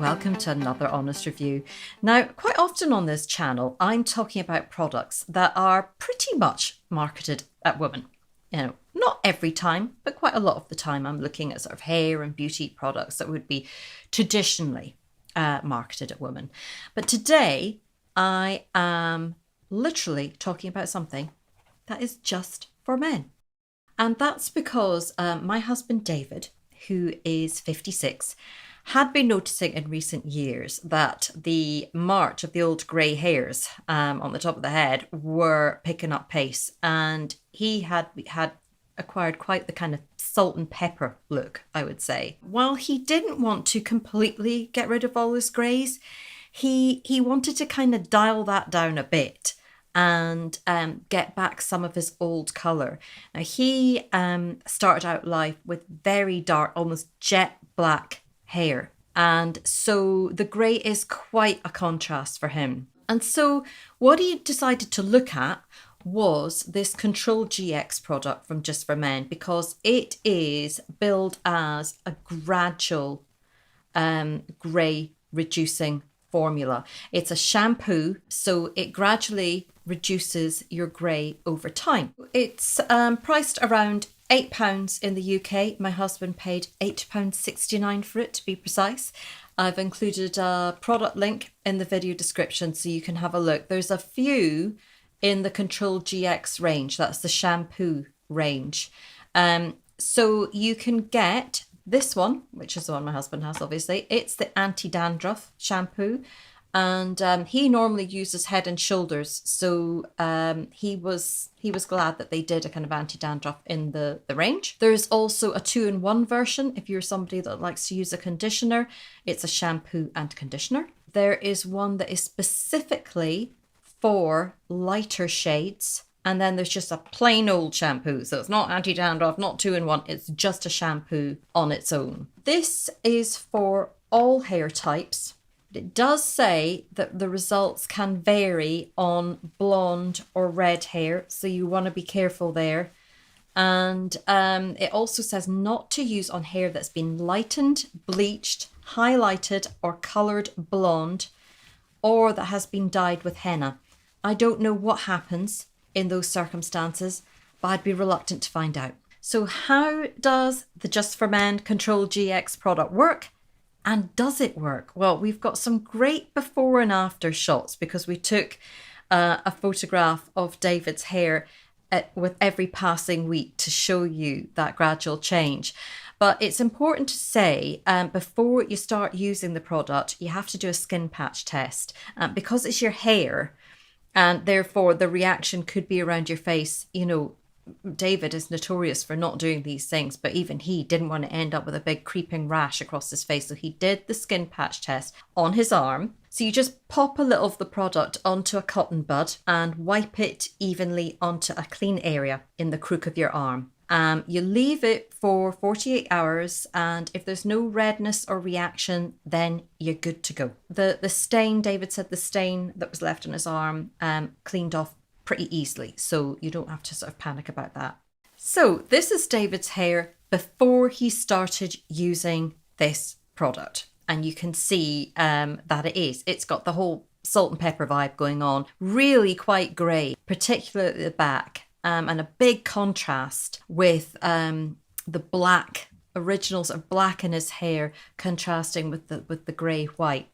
welcome to another honest review. Now, quite often on this channel, I'm talking about products that are pretty much marketed at women. You know, not every time, but quite a lot of the time I'm looking at sort of hair and beauty products that would be traditionally marketed at women. But today, I am literally talking about something that is just for men. And that's because my husband David, who is 56, had been noticing in recent years that the march of the old grey hairs on the top of the head were picking up pace. And he had acquired quite the kind of salt and pepper look, I would say. While he didn't want to completely get rid of all his greys, he wanted to kind of dial that down a bit and get back some of his old colour. Now, he started out life with very dark, almost jet black hair. And so the grey is quite a contrast for him. And so what he decided to look at was this Control GX product from Just for Men, because it is billed as a gradual grey reducing formula. It's a shampoo, so it gradually reduces your grey over time. It's priced around £8 in the UK. My husband paid £8.69 for it, to be precise. I've included a product link in the video description so you can have a look. There's a few in the Control GX range. That's the shampoo range. So you can get this one, which is the one my husband has, obviously. It's the anti-dandruff shampoo. And he normally uses Head and Shoulders, so he was glad that they did a kind of anti-dandruff in the range. There's also a 2-in-1 version if you're somebody that likes to use a conditioner. It's a shampoo and conditioner. There is one that is specifically for lighter shades, and then there's just a plain old shampoo. So it's not anti-dandruff, not 2-in-1, it's just a shampoo on its own. This is for all hair types. It does say that the results can vary on blonde or red hair, so you want to be careful there. And it also says not to use on hair that's been lightened, bleached, highlighted, or coloured blonde, or that has been dyed with henna. I don't know what happens in those circumstances, but I'd be reluctant to find out. So how does the Just for Men Control GX product work? And does it work? Well, we've got some great before and after shots because we took a photograph of David's hair with every passing week to show you that gradual change. But it's important to say before you start using the product, you have to do a skin patch test because it's your hair, and therefore the reaction could be around your face. You know, David is notorious for not doing these things, but even he didn't want to end up with a big creeping rash across his face. So he did the skin patch test on his arm. So you just pop a little of the product onto a cotton bud and wipe it evenly onto a clean area in the crook of your arm. You leave it for 48 hours, and if there's no redness or reaction, then you're good to go. The stain, David said the stain that was left on his arm cleaned off pretty easily, so you don't have to sort of panic about that. So this is David's hair before he started using this product, and you can see that it's got the whole salt and pepper vibe going on, really quite grey, particularly at the back, and a big contrast with the black originals of black in his hair contrasting with the grey white.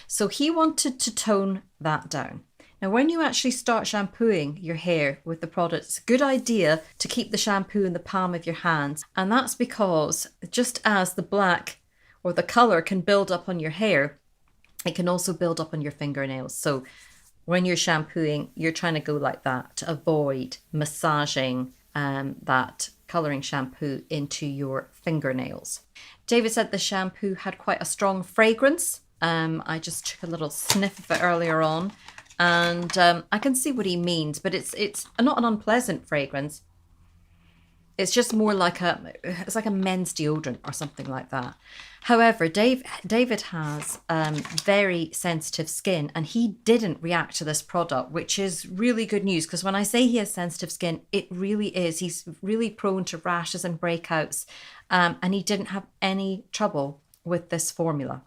So he wanted to tone that down. Now, when you actually start shampooing your hair with the product, it's a good idea to keep the shampoo in the palm of your hands. And that's because just as the black or the colour can build up on your hair, it can also build up on your fingernails. So when you're shampooing, you're trying to go like that to avoid massaging that colouring shampoo into your fingernails. David said the shampoo had quite a strong fragrance. I just took a little sniff of it earlier on. And I can see what he means, but it's not an unpleasant fragrance. It's just more like it's like a men's deodorant or something like that. However, David has very sensitive skin, and he didn't react to this product, which is really good news, because when I say he has sensitive skin, it really is. He's really prone to rashes and breakouts, and he didn't have any trouble with this formula.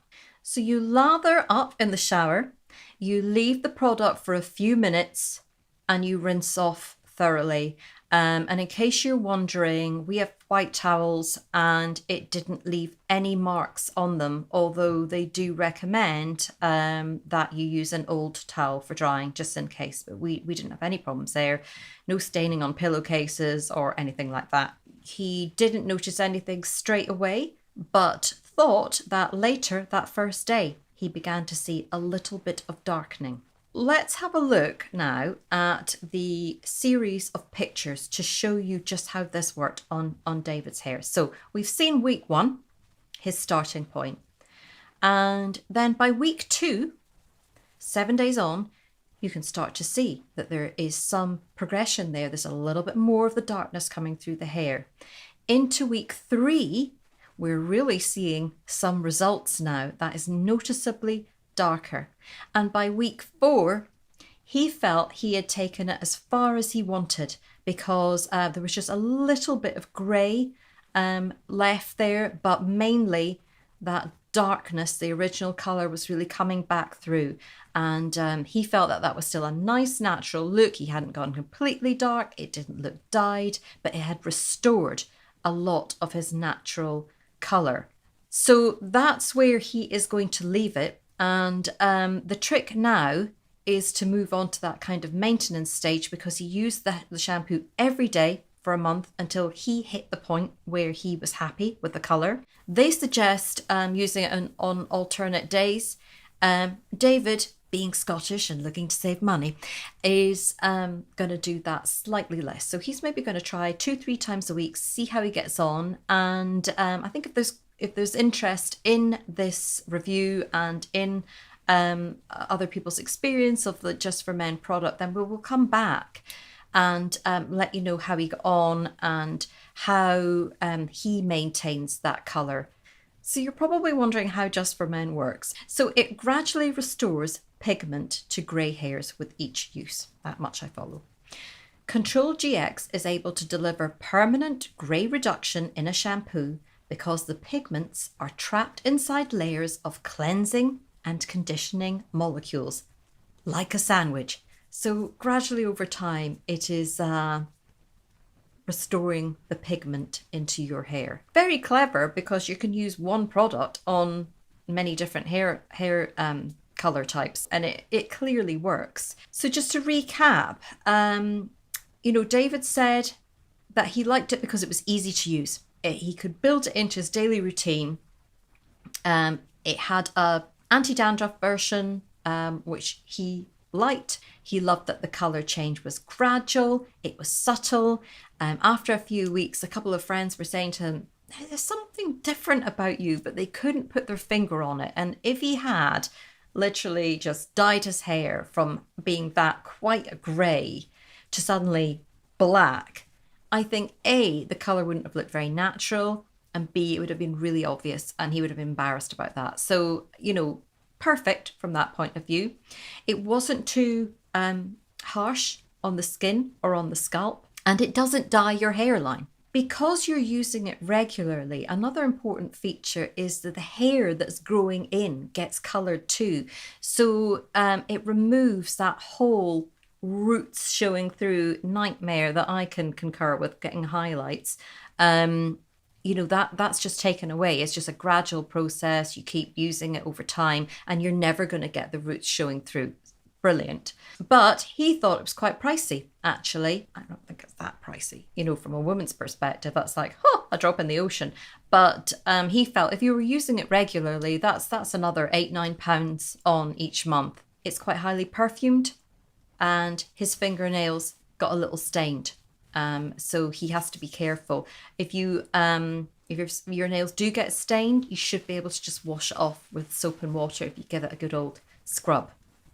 So you lather up in the shower, you leave the product for a few minutes, and you rinse off thoroughly. And in case you're wondering, we have white towels and it didn't leave any marks on them, although they do recommend that you use an old towel for drying just in case. But we didn't have any problems there. No staining on pillowcases or anything like that. He didn't notice anything straight away, but thought that later, that first day, he began to see a little bit of darkening. Let's have a look now at the series of pictures to show you just how this worked on David's hair. So we've seen week 1, his starting point. And then by week 2, 7 days on, you can start to see that there is some progression there. There's a little bit more of the darkness coming through the hair. Into week 3, we're really seeing some results now. That is noticeably darker. And by week 4, he felt he had taken it as far as he wanted because there was just a little bit of grey left there, but mainly that darkness, the original colour, was really coming back through. And he felt that that was still a nice natural look. He hadn't gone completely dark. It didn't look dyed, but it had restored a lot of his natural colour. So that's where he is going to leave it. And the trick now is to move on to that kind of maintenance stage, because he used the shampoo every day for a month until he hit the point where he was happy with the colour. They suggest using it on alternate days. David, being Scottish and looking to save money, is going to do that slightly less. So he's maybe going to try 2-3 times a week, see how he gets on. And I think if there's interest in this review and in other people's experience of the Just for Men product, then we'll come back and let you know how he got on and how he maintains that colour. So you're probably wondering how Just for Men works. So it gradually restores pigment to grey hairs with each use. That much I follow. Control GX is able to deliver permanent grey reduction in a shampoo because the pigments are trapped inside layers of cleansing and conditioning molecules, like a sandwich. So gradually over time, it is restoring the pigment into your hair. Very clever, because you can use one product on many different hair color types, and it clearly works. So just to recap, David said that he liked it because it was easy to use. He could build it into his daily routine. It had a anti-dandruff version, which he liked. He loved that the colour change was gradual, it was subtle. After a few weeks, a couple of friends were saying to him, there's something different about you, but they couldn't put their finger on it. And if he had literally just dyed his hair from being that quite a grey to suddenly black, I think A, the colour wouldn't have looked very natural, and B, it would have been really obvious and he would have been embarrassed about that. So, perfect from that point of view. It wasn't too harsh on the skin or on the scalp, and it doesn't dye your hairline. Because you're using it regularly, another important feature is that the hair that's growing in gets coloured too. So it removes that whole roots showing through nightmare that I can concur with, getting highlights. That's just taken away. It's just a gradual process. You keep using it over time and you're never going to get the roots showing through. Brilliant. But he thought it was quite pricey, actually. I don't think it's that pricey. From a woman's perspective, that's like, a drop in the ocean. But he felt if you were using it regularly, that's another £8-9 on each month. It's quite highly perfumed and his fingernails got a little stained. So he has to be careful. If your nails do get stained, you should be able to just wash it off with soap and water if you give it a good old scrub.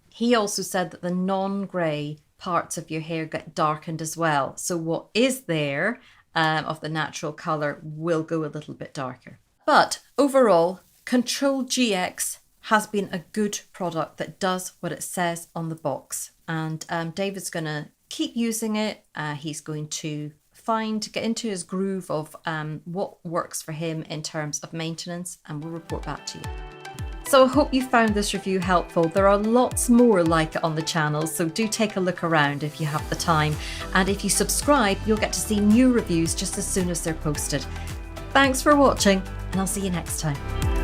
He also said that the non-grey parts of your hair get darkened as well. So what is there of the natural colour will go a little bit darker. But overall, Control GX has been a good product that does what it says on the box. And David's going to keep using it. He's going to get into his groove of what works for him in terms of maintenance, and we'll report back to you. So I hope you found this review helpful. There are lots more like it on the channel, so do take a look around if you have the time. And if you subscribe, you'll get to see new reviews just as soon as they're posted. Thanks for watching, and I'll see you next time.